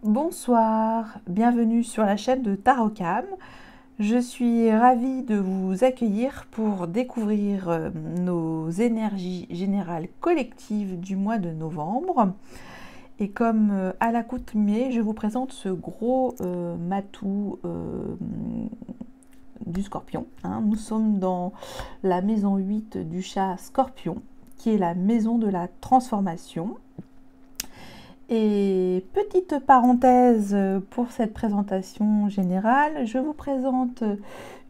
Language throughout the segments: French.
Bonsoir, bienvenue sur la chaîne de Tarocam. Je suis ravie de vous accueillir pour découvrir nos énergies générales collectives du mois de novembre. Et comme à l'accoutumée, je vous présente ce gros matou du Scorpion. Nous sommes dans la maison 8 du chat Scorpion, qui est la maison de la transformation. Et petite parenthèse pour cette présentation générale, je vous présente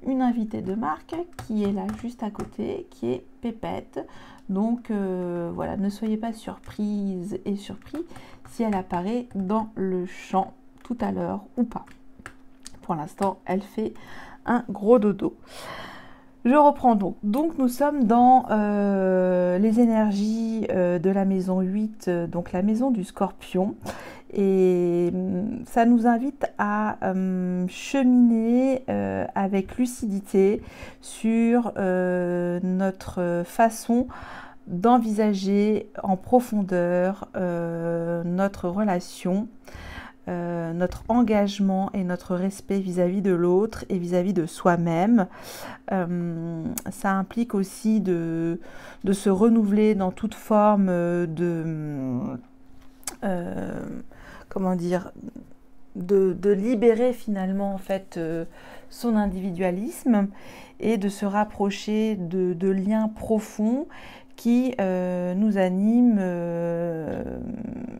une invitée de marque qui est là juste à côté, qui est Pépette. Donc voilà, ne soyez pas surprises et surpris si elle apparaît dans le champ tout à l'heure ou pas. Pour l'instant, elle fait un gros dodo. Je reprends donc. Donc nous sommes dans les énergies de la maison 8, donc la maison du Scorpion. Et ça nous invite à cheminer avec lucidité sur notre façon d'envisager en profondeur notre relation, notre engagement et notre respect vis-à-vis de l'autre et vis-à-vis de soi-même. Ça implique aussi de se renouveler dans toute forme comment dire, de libérer finalement en fait son individualisme et de se rapprocher de liens profonds qui nous animent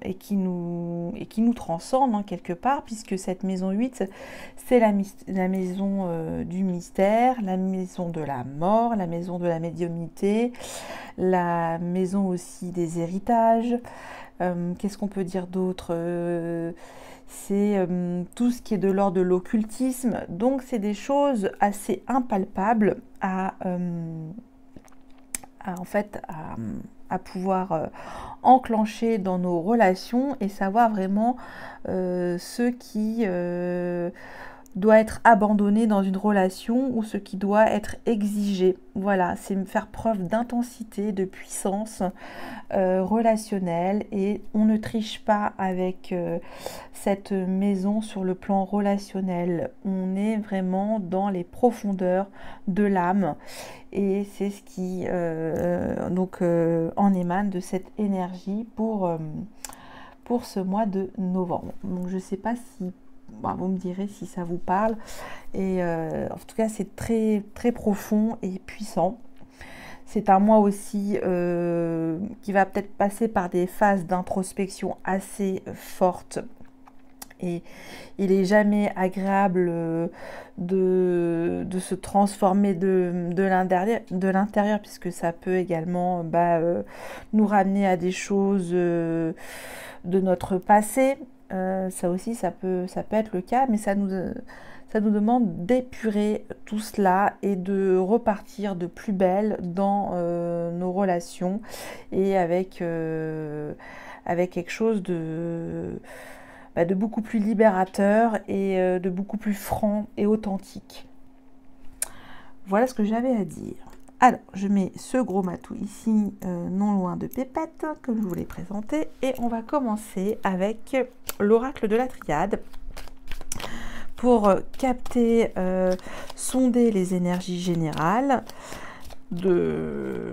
et qui nous transcendent quelque part, puisque cette maison 8, c'est la maison du mystère, la maison de la mort, la maison de la médiumnité, la maison aussi des héritages. Qu'est-ce qu'on peut dire d'autre? C'est tout ce qui est de l'ordre de l'occultisme. Donc c'est des choses assez impalpables à pouvoir enclencher dans nos relations et savoir vraiment ce qui doit être abandonné dans une relation ou ce qui doit être exigé. Voilà, c'est faire preuve d'intensité, de puissance relationnelle, et on ne triche pas avec cette maison sur le plan relationnel. On est vraiment dans les profondeurs de l'âme et c'est ce qui en émane de cette énergie pour ce mois de novembre. Donc je ne sais pas si vous me direz si ça vous parle, et en tout cas c'est très très profond et puissant. C'est un mois aussi qui va peut-être passer par des phases d'introspection assez fortes, et il n'est jamais agréable de se transformer de l'intérieur, puisque ça peut également nous ramener à des choses de notre passé. Ça aussi, ça peut être le cas, mais ça nous demande d'épurer tout cela et de repartir de plus belle dans nos relations, et avec quelque chose de beaucoup plus libérateur et de beaucoup plus franc et authentique. Voilà ce que j'avais à dire. Alors, je mets ce gros matou ici, non loin de Pépette, comme je vous l'ai présenté, et on va commencer avec l'oracle de la triade pour capter, sonder les énergies générales de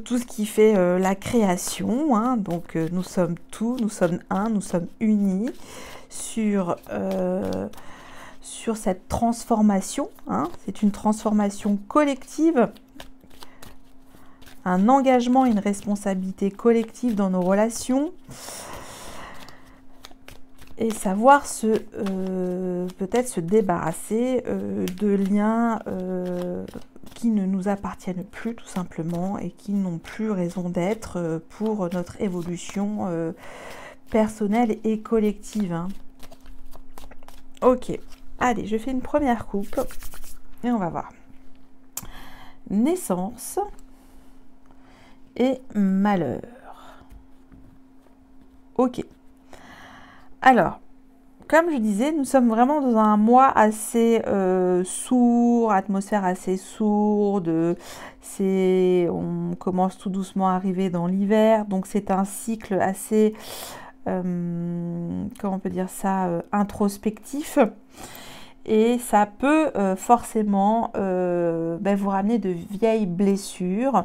tout ce qui fait la création. Donc nous sommes tout, nous sommes un, nous sommes unis sur cette transformation. C'est une transformation collective, un engagement, une responsabilité collective dans nos relations, et savoir peut-être se débarrasser de liens qui ne nous appartiennent plus, tout simplement, et qui n'ont plus raison d'être pour notre évolution personnelle et collective. Ok, allez, je fais une première coupe et on va voir. Naissance et malheur. Ok. Alors, comme je disais, nous sommes vraiment dans un mois assez sourd, atmosphère assez sourde. On commence tout doucement à arriver dans l'hiver, donc c'est un cycle assez, comment on peut dire ça, introspectif. Et ça peut forcément vous ramener de vieilles blessures.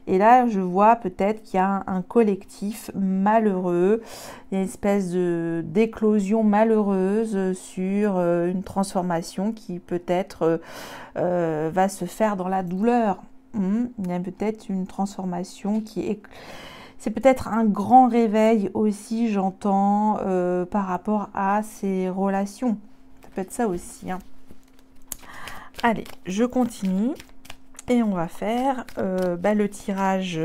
Et là, je vois peut-être qu'il y a un collectif malheureux, il y a une espèce d'éclosion malheureuse sur une transformation qui peut-être va se faire dans la douleur. Il y a peut-être une transformation qui est... C'est peut-être un grand réveil aussi, j'entends, par rapport à ces relations. Ça peut être ça aussi. Allez, je continue et on va faire le tirage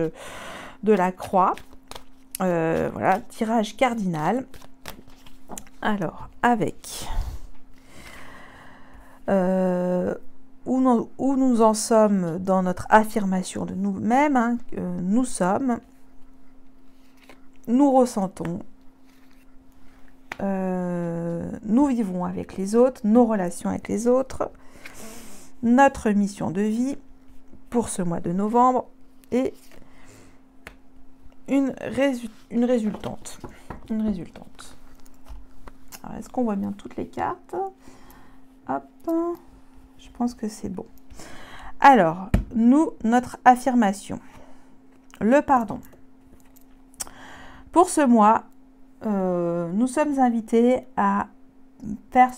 de la croix. Voilà, tirage cardinal. Alors, avec où nous en sommes dans notre affirmation de nous-mêmes, nous sommes, nous ressentons, nous vivons avec les autres, nos relations avec les autres, notre mission de vie pour ce mois de novembre et une résultante. Alors, est-ce qu'on voit bien toutes les cartes? Hop, je pense que c'est bon. Alors, notre affirmation, le pardon. Pour ce mois, nous sommes invités à faire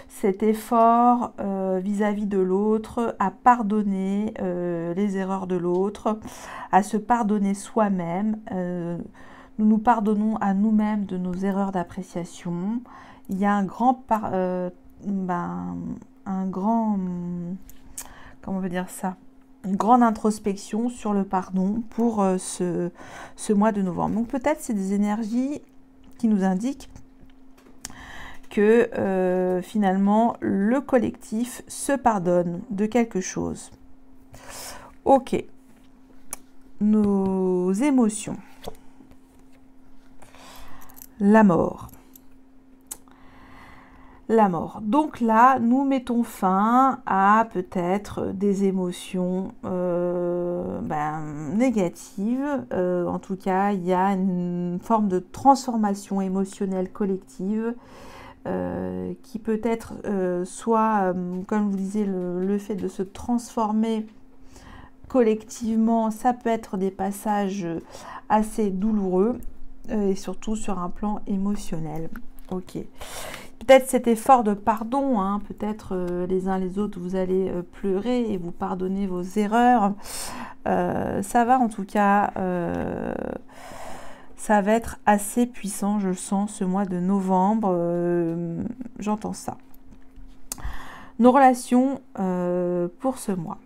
cet effort vis-à-vis de l'autre, à pardonner les erreurs de l'autre, à se pardonner soi-même. Nous nous pardonnons à nous-mêmes de nos erreurs d'appréciation. Il y a un grand comment on veut dire ça, une grande introspection sur le pardon pour ce mois de novembre. Donc peut-être c'est des énergies qui nous indiquent que finalement le collectif se pardonne de quelque chose. Ok, nos émotions, la mort. La mort. Donc là, nous mettons fin à peut-être des émotions négatives. En tout cas, il y a une forme de transformation émotionnelle collective qui peut être soit, comme je vous disais, le fait de se transformer collectivement, ça peut être des passages assez douloureux et surtout sur un plan émotionnel. Ok. Peut-être cet effort de pardon, peut-être les uns les autres, vous allez pleurer et vous pardonner vos erreurs. Ça va en tout cas, ça va être assez puissant, je le sens, ce mois de novembre. J'entends ça. Nos relations pour ce mois.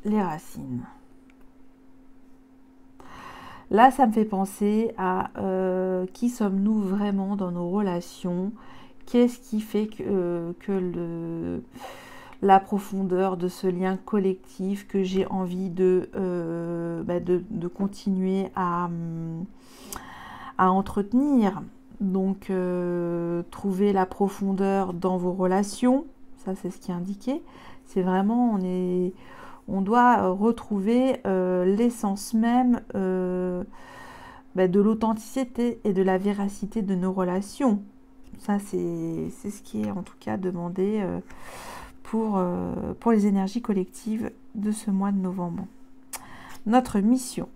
Les racines. Là, ça me fait penser à qui sommes-nous vraiment dans nos relations? Qu'est-ce qui fait que la profondeur de ce lien collectif que j'ai envie de continuer à entretenir? Donc, trouver la profondeur dans vos relations, ça c'est ce qui est indiqué. C'est vraiment, on doit retrouver l'essence même de l'authenticité et de la véracité de nos relations. Ça, c'est ce qui est en tout cas demandé pour les énergies collectives de ce mois de novembre. Notre mission,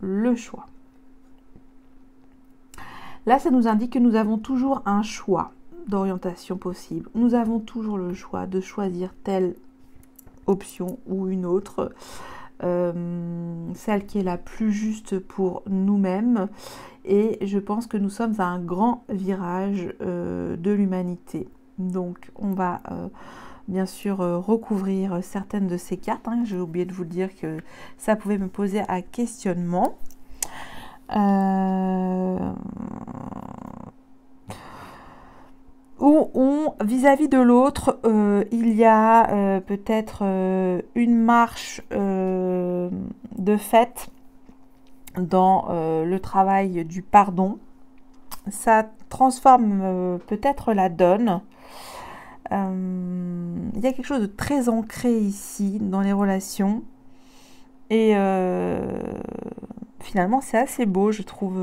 le choix. Là, ça nous indique que nous avons toujours un choix d'orientation possible. Nous avons toujours le choix de choisir telle option ou une autre, celle qui est la plus juste pour nous-mêmes, et je pense que nous sommes à un grand virage de l'humanité. Donc on va bien sûr recouvrir certaines de ces cartes, j'ai oublié de vous dire que ça pouvait me poser un questionnement. Où vis-à-vis de l'autre, il y a peut-être une marche de fait dans le travail du pardon. ça transforme peut-être la donne. Il y a quelque chose de très ancré ici dans les relations. Et finalement, c'est assez beau, je trouve,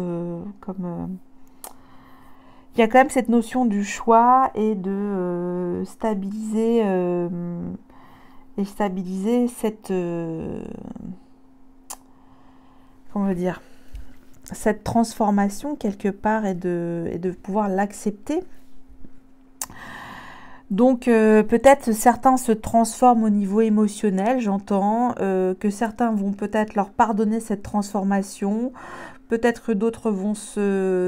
il y a quand même cette notion du choix et de stabiliser cette comment dire, cette transformation quelque part et de pouvoir l'accepter. Donc peut-être certains se transforment au niveau émotionnel, j'entends, que certains vont peut-être leur pardonner cette transformation, peut-être que d'autres vont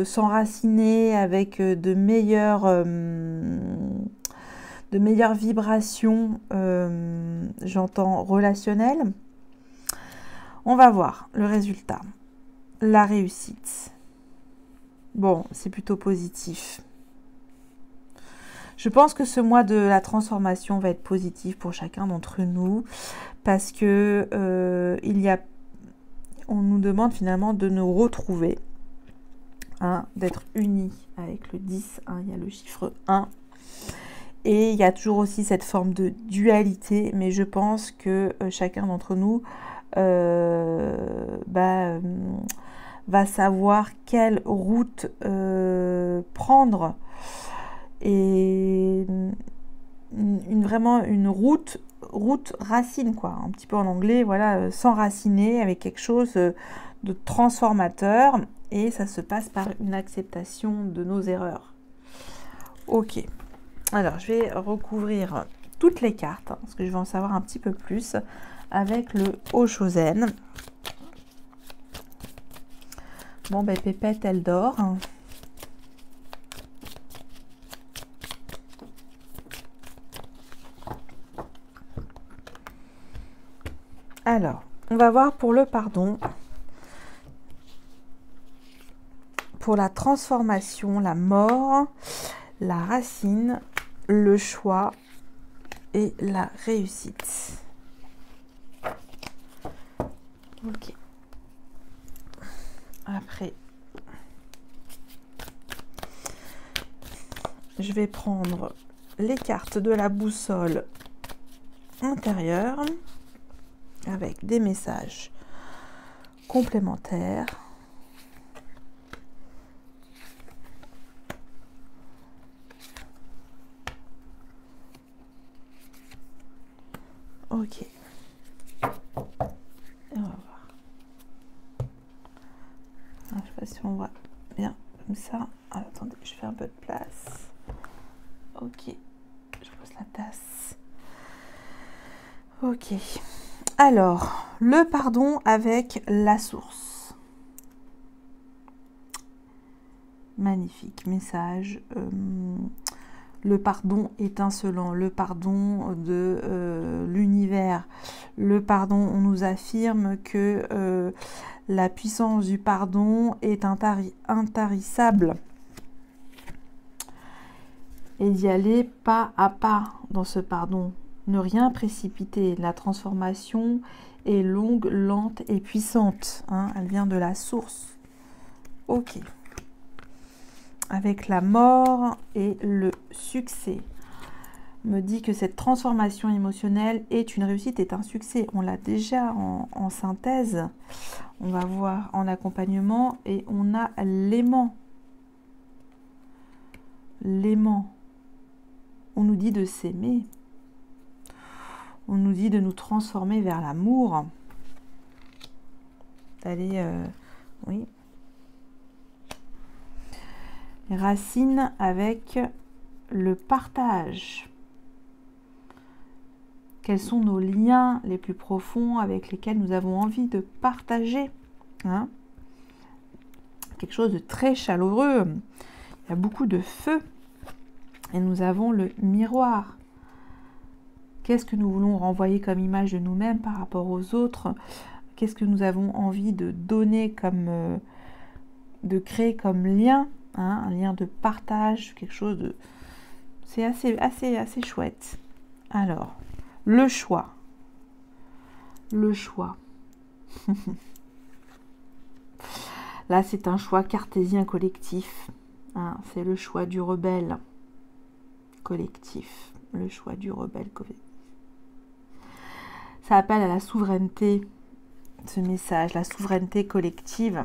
s'enraciner avec de meilleures vibrations, j'entends, relationnelles. On va voir le résultat, la réussite. Bon, c'est plutôt positif. Je pense que ce mois de la transformation va être positif pour chacun d'entre nous parce que on nous demande finalement de nous retrouver, hein, d'être unis avec le 10, hein, il y a le chiffre 1 et il y a toujours aussi cette forme de dualité, mais je pense que chacun d'entre nous va savoir quelle route prendre. Et vraiment une route racine, quoi, un petit peu en anglais, voilà, s'enraciner avec quelque chose de transformateur, et ça se passe par une acceptation de nos erreurs. Ok, alors je vais recouvrir toutes les cartes, hein, parce que je vais en savoir un petit peu plus avec le Oshozen. Bon, ben Pépette, elle dort. Alors, on va voir pour le pardon, pour la transformation, la mort, la racine, le choix et la réussite. Ok. Après, je vais prendre les cartes de la boussole intérieure avec des messages complémentaires. Ok. Et on va voir. Alors, je sais pas si on voit bien comme ça. Alors, attendez, je fais un peu de place. Ok. Je pose la tasse. Ok. Alors, le pardon avec la source. Magnifique message. Le pardon étincelant, le pardon de l'univers. Le pardon, on nous affirme que la puissance du pardon est intarissable. Et d'y aller pas à pas dans ce pardon. Ne rien précipiter. La transformation est longue, lente et puissante. Hein, elle vient de la source. Ok. Avec la mort et le succès. On me dit que cette transformation émotionnelle est une réussite, est un succès. On l'a déjà en synthèse. On va voir en accompagnement et on a l'aimant. L'aimant. On nous dit de s'aimer. On nous dit de nous transformer vers l'amour. D'aller, oui. Racine avec le partage. Quels sont nos liens les plus profonds avec lesquels nous avons envie de partager, hein? Quelque chose de très chaleureux. Il y a beaucoup de feu. Et nous avons le miroir. Qu'est-ce que nous voulons renvoyer comme image de nous-mêmes par rapport aux autres? Qu'est-ce que nous avons envie de donner comme, de créer comme lien, hein? Un lien de partage, quelque chose de... C'est assez chouette. Alors, le choix. Le choix. Là, c'est un choix cartésien collectif. Hein, c'est le choix du rebelle collectif. Le choix du rebelle collectif. Ça appelle à la souveraineté, ce message, la souveraineté collective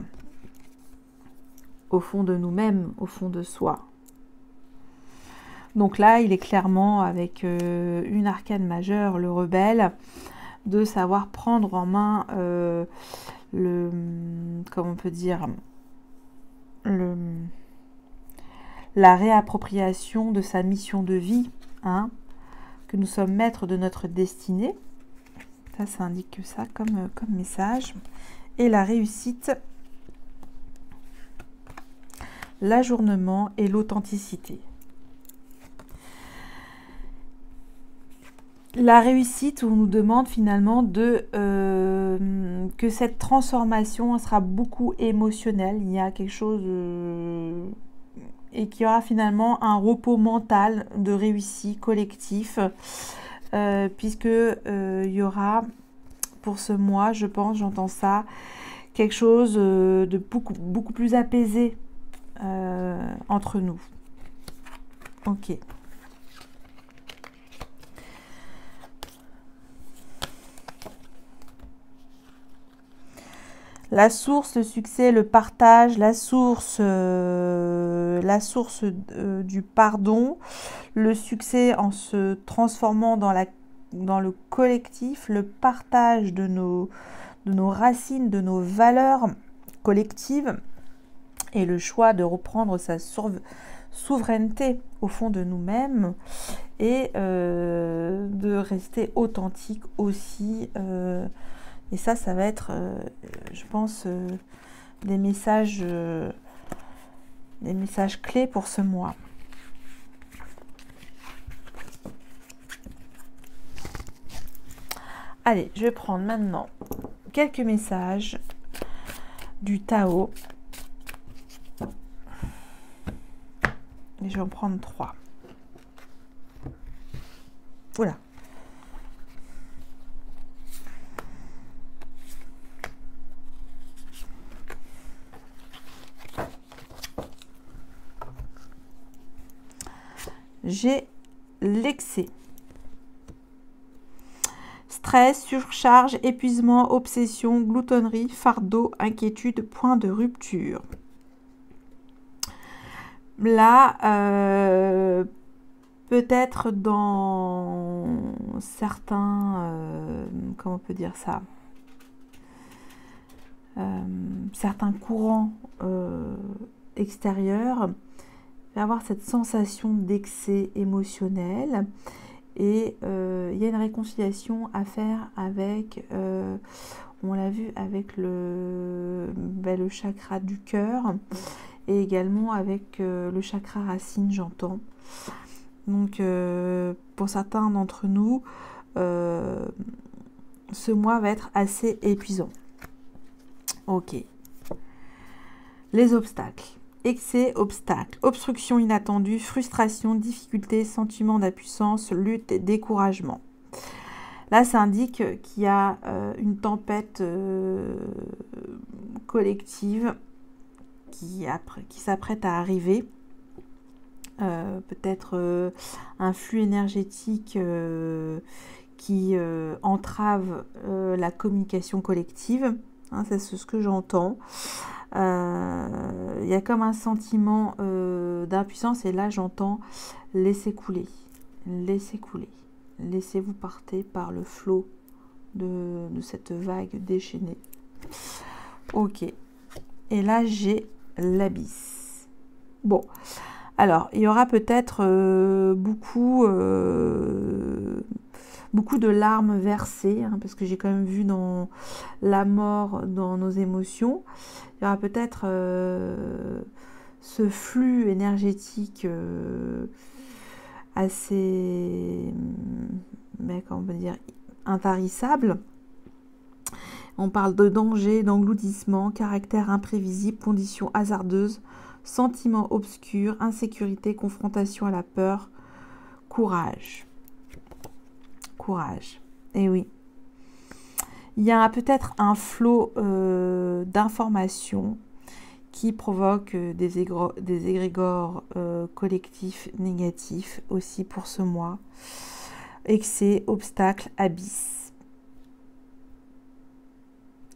au fond de nous-mêmes, au fond de soi. Donc là, il est clairement avec une arcane majeure, le rebelle, de savoir prendre en main comment on peut dire, la réappropriation de sa mission de vie, hein, que nous sommes maîtres de notre destinée. Ça indique que ça comme message. Et la réussite, l'ajournement et l'authenticité. La réussite, on nous demande finalement que cette transformation sera beaucoup émotionnelle. Il y a quelque chose et qu'il y aura finalement un repos mental de réussite collectif, puisque il y aura pour ce mois, je pense, j'entends ça, quelque chose de beaucoup plus apaisé entre nous. Ok. La source, le succès, le partage, la source du pardon, le succès en se transformant dans le collectif, le partage de nos racines, de nos valeurs collectives et le choix de reprendre sa souveraineté au fond de nous-mêmes et de rester authentique aussi. Et ça va être, je pense, des messages clés pour ce mois. Allez, je vais prendre maintenant quelques messages du Tao. Et je vais en prendre 3. Oula. J'ai l'excès. Stress, surcharge, épuisement, obsession, gloutonnerie, fardeau, inquiétude, point de rupture. Là, peut-être dans certains, comment on peut dire ça, certains courants extérieurs, il va y avoir cette sensation d'excès émotionnel et il y a une réconciliation à faire avec, on l'a vu, avec le chakra du cœur et également avec le chakra racine, j'entends. Donc pour certains d'entre nous, ce mois va être assez épuisant. Ok. Les obstacles. Excès, obstacle, obstruction inattendue, frustration, difficulté, sentiment d'impuissance, lutte et découragement. Là, ça indique qu'il y a une tempête collective qui s'apprête à arriver. Peut-être un flux énergétique qui entrave la communication collective. Hein, c'est ce que j'entends. Il y a comme un sentiment d'impuissance et là j'entends laisser couler, laissez-vous porter par le flot de cette vague déchaînée. Ok, et là j'ai l'abysse. Bon, alors il y aura peut-être beaucoup de larmes versées, hein, parce que j'ai quand même vu dans la mort, dans nos émotions. Il y aura peut-être ce flux énergétique assez, comment on peut dire, intarissable. On parle de danger, d'engloutissement, caractère imprévisible, conditions hasardeuses, sentiments obscurs, insécurité, confrontation à la peur, courage. Courage. Et oui. Il y a peut-être un flot d'informations qui provoque des égrégores collectifs négatifs aussi pour ce mois. Excès, obstacles, abysses.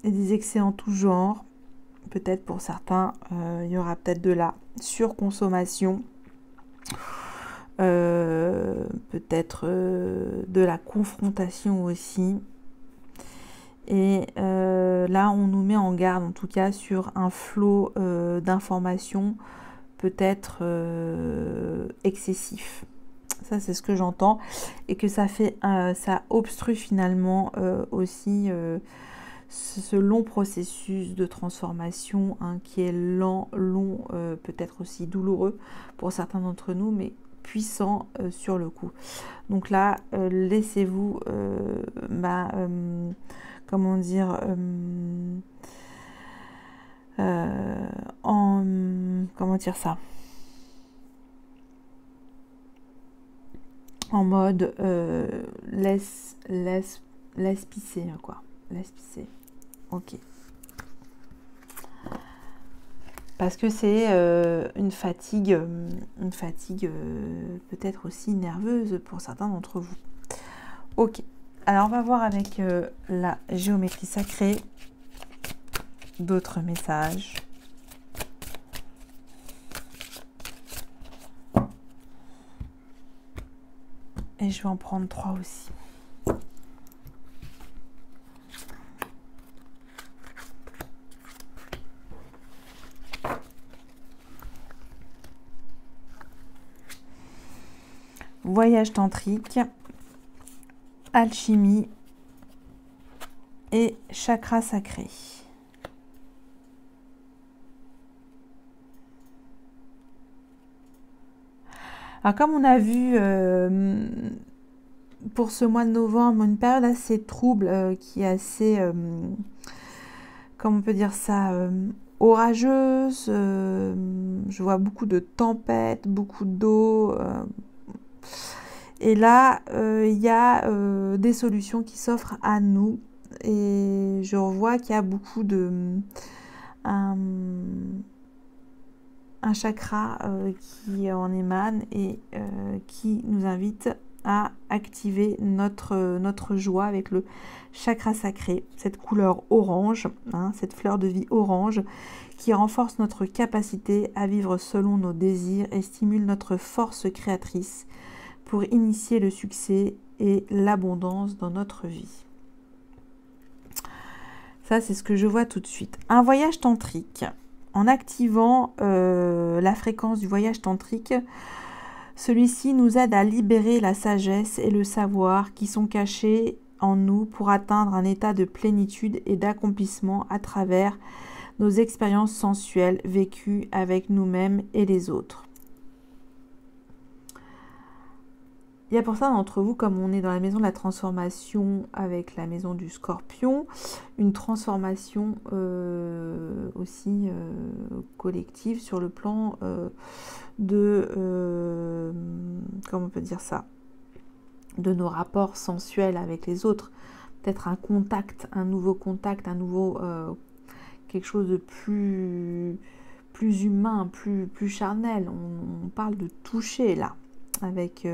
Et des excès en tout genre. Peut-être pour certains, il y aura peut-être de la surconsommation. Peut-être de la confrontation aussi. Et là, on nous met en garde, en tout cas, sur un flot d'informations peut-être excessif. Ça, c'est ce que j'entends. Et que ça obstrue finalement aussi ce long processus de transformation hein, qui est lent, long, peut-être aussi douloureux pour certains d'entre nous, mais puissant sur le coup. Donc là, laissez-vous comment dire, comment dire ça, en mode laisse pisser quoi, laisse pisser. Ok. Parce que c'est une fatigue peut-être aussi nerveuse pour certains d'entre vous. Ok. Alors, on va voir avec la géométrie sacrée d'autres messages. Et je vais en prendre 3 aussi. Voyage tantrique, alchimie et chakra sacré. Alors comme on a vu pour ce mois de novembre, une période assez trouble qui est assez, comment on peut dire ça, orageuse. Je vois beaucoup de tempêtes, beaucoup d'eau. Et là, il y a des solutions qui s'offrent à nous. Et je revois qu'il y a beaucoup de... un chakra qui en émane et qui nous invite à activer notre joie avec le chakra sacré, cette couleur orange, hein, cette fleur de vie orange qui renforce notre capacité à vivre selon nos désirs et stimule notre force créatrice pour initier le succès et l'abondance dans notre vie. Ça, c'est ce que je vois tout de suite. Un voyage tantrique. En activant la fréquence du voyage tantrique, celui-ci nous aide à libérer la sagesse et le savoir qui sont cachés en nous pour atteindre un état de plénitude et d'accomplissement à travers nos expériences sensuelles vécues avec nous-mêmes et les autres. Il y a pour ça d'entre vous, comme on est dans la maison de la transformation avec la maison du Scorpion, une transformation aussi collective sur le plan de, comment on peut dire ça, de nos rapports sensuels avec les autres. Peut-être un contact, un nouveau contact, un nouveau quelque chose de plus humain, plus charnel. On parle de toucher là, avec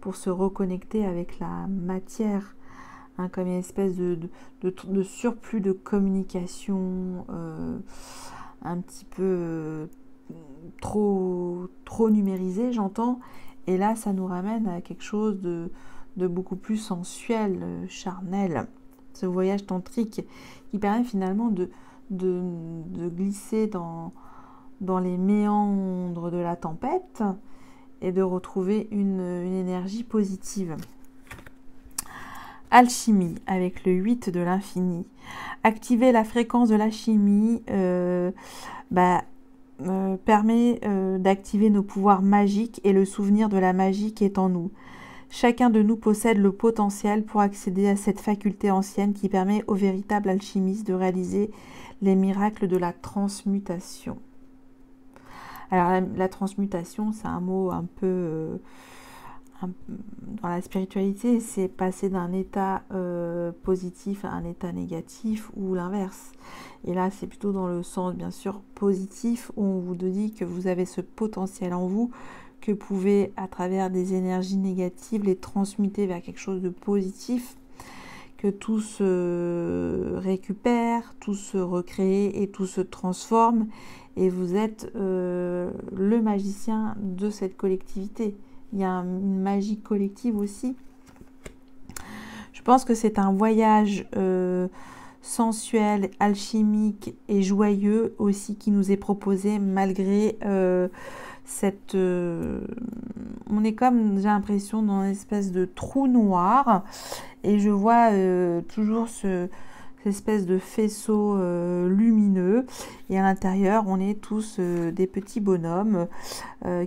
pour se reconnecter avec la matière, hein, comme une espèce de surplus de communication un petit peu trop numérisé, j'entends. Et là, ça nous ramène à quelque chose de beaucoup plus sensuel, charnel. Ce voyage tantrique qui permet finalement de glisser dans les méandres de la tempête et de retrouver une énergie positive. Alchimie, avec le 8 de l'infini. Activer la fréquence de l'alchimie permet d'activer nos pouvoirs magiques et le souvenir de la magie qui est en nous. Chacun de nous possède le potentiel pour accéder à cette faculté ancienne qui permet aux véritables alchimistes de réaliser les miracles de la transmutation. Alors la transmutation, c'est un mot un peu dans la spiritualité, c'est passer d'un état positif à un état négatif ou l'inverse. Et là, c'est plutôt dans le sens, bien sûr, positif, où on vous dit que vous avez ce potentiel en vous, que vous pouvez, à travers des énergies négatives, les transmuter vers quelque chose de positif, que tout se récupère, tout se recrée et tout se transforme. Et vous êtes le magicien de cette collectivité. Il y a une magie collective aussi. Je pense que c'est un voyage sensuel, alchimique et joyeux aussi qui nous est proposé malgré cette... on est comme, j'ai l'impression, dans une espèce de trou noir. Et je vois toujours cette espèce de faisceau lumineux. Et à l'intérieur, on est tous des petits bonhommes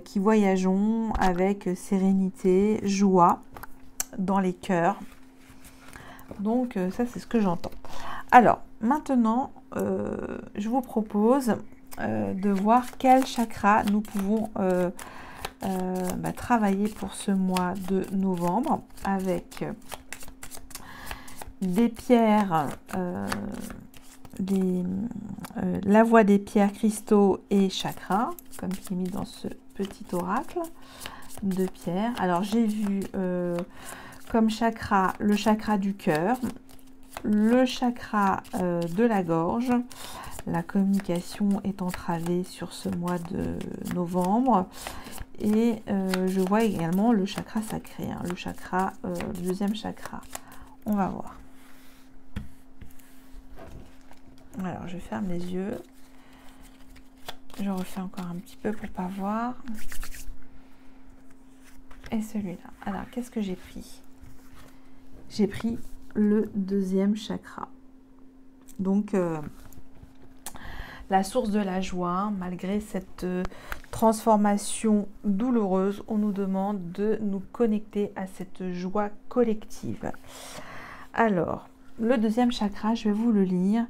qui voyageons avec sérénité, joie dans les cœurs. Donc ça, c'est ce que j'entends. Alors, maintenant, je vous propose de voir quel chakra nous pouvons travailler pour ce mois de novembre avec des pierres, la voie des pierres, cristaux et chakras, comme qui est mis dans ce petit oracle de pierres. Alors, j'ai vu comme chakra le chakra du cœur, le chakra de la gorge. La communication est entravée sur ce mois de novembre. Et je vois également le chakra sacré, hein, le deuxième chakra. On va voir. Alors, je ferme les yeux. Je refais encore un petit peu pour ne pas voir. Et celui-là. Alors, qu'est-ce que j'ai pris? J'ai pris le deuxième chakra. Donc, la source de la joie, malgré cette transformation douloureuse, on nous demande de nous connecter à cette joie collective. Alors, le deuxième chakra, je vais vous le lire.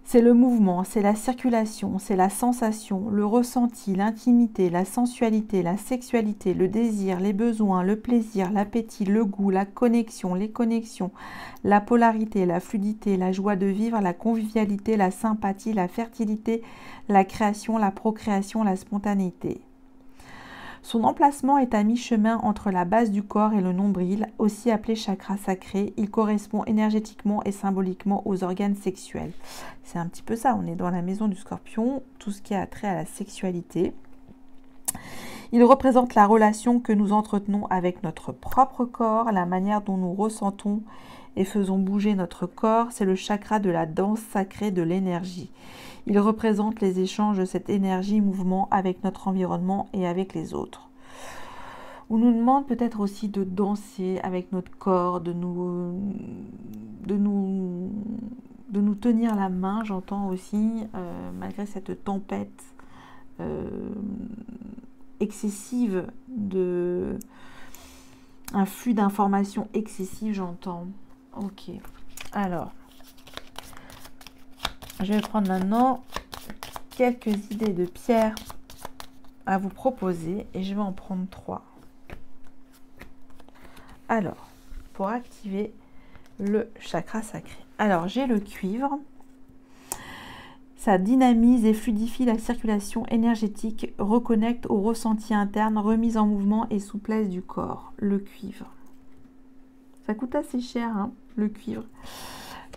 C'est le mouvement, c'est la circulation, c'est la sensation, le ressenti, l'intimité, la sensualité, la sexualité, le désir, les besoins, le plaisir, l'appétit, le goût, la connexion, les connexions, la polarité, la fluidité, la joie de vivre, la convivialité, la sympathie, la fertilité, la création, la procréation, la spontanéité. Son emplacement est à mi-chemin entre la base du corps et le nombril, aussi appelé chakra sacré. Il correspond énergétiquement et symboliquement aux organes sexuels. C'est un petit peu ça, on est dans la maison du scorpion, tout ce qui a trait à la sexualité. Il représente la relation que nous entretenons avec notre propre corps, la manière dont nous ressentons et faisons bouger notre corps. C'est le chakra de la danse sacrée de l'énergie. Il représente les échanges de cette énergie-mouvement avec notre environnement et avec les autres. On nous demande peut-être aussi de danser avec notre corps, de nous tenir la main, j'entends aussi, malgré cette tempête excessive, un flux d'informations excessif, j'entends. Ok, alors... je vais prendre maintenant quelques idées de pierres à vous proposer et je vais en prendre 3. Alors, pour activer le chakra sacré. Alors, j'ai le cuivre. Ça dynamise et fluidifie la circulation énergétique, reconnecte au ressenti interne, remise en mouvement et souplesse du corps. Le cuivre. Ça coûte assez cher, hein, le cuivre.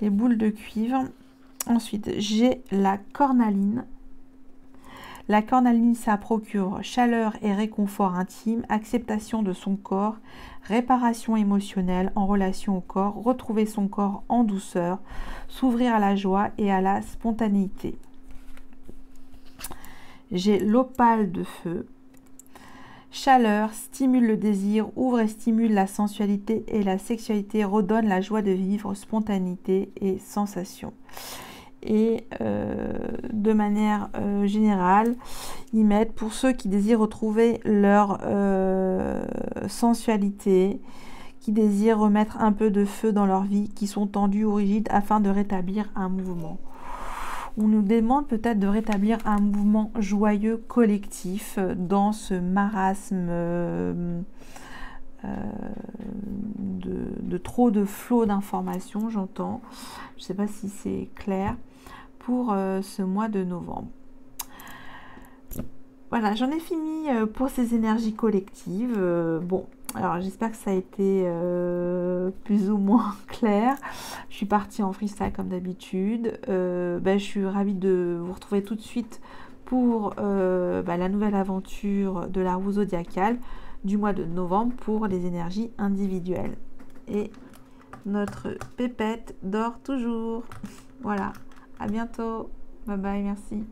Les boules de cuivre. Ensuite, j'ai la cornaline. La cornaline, ça procure chaleur et réconfort intime, acceptation de son corps, réparation émotionnelle en relation au corps, retrouver son corps en douceur, s'ouvrir à la joie et à la spontanéité. J'ai l'opale de feu. Chaleur, stimule le désir, ouvre et stimule la sensualité et la sexualité, redonne la joie de vivre, spontanéité et sensation. Et de manière générale, ils mettent pour ceux qui désirent retrouver leur sensualité, qui désirent remettre un peu de feu dans leur vie, qui sont tendus ou rigides afin de rétablir un mouvement. On nous demande peut-être de rétablir un mouvement joyeux collectif dans ce marasme de trop de flot d'informations, j'entends. Je ne sais pas si c'est clair pour ce mois de novembre. Voilà, j'en ai fini pour ces énergies collectives. Bon, alors j'espère que ça a été plus ou moins clair. Je suis partie en freestyle comme d'habitude. Je suis ravie de vous retrouver tout de suite pour la nouvelle aventure de la roue zodiacale du mois de novembre pour les énergies individuelles. Et notre pépette dort toujours. Voilà, à bientôt. Bye bye, merci.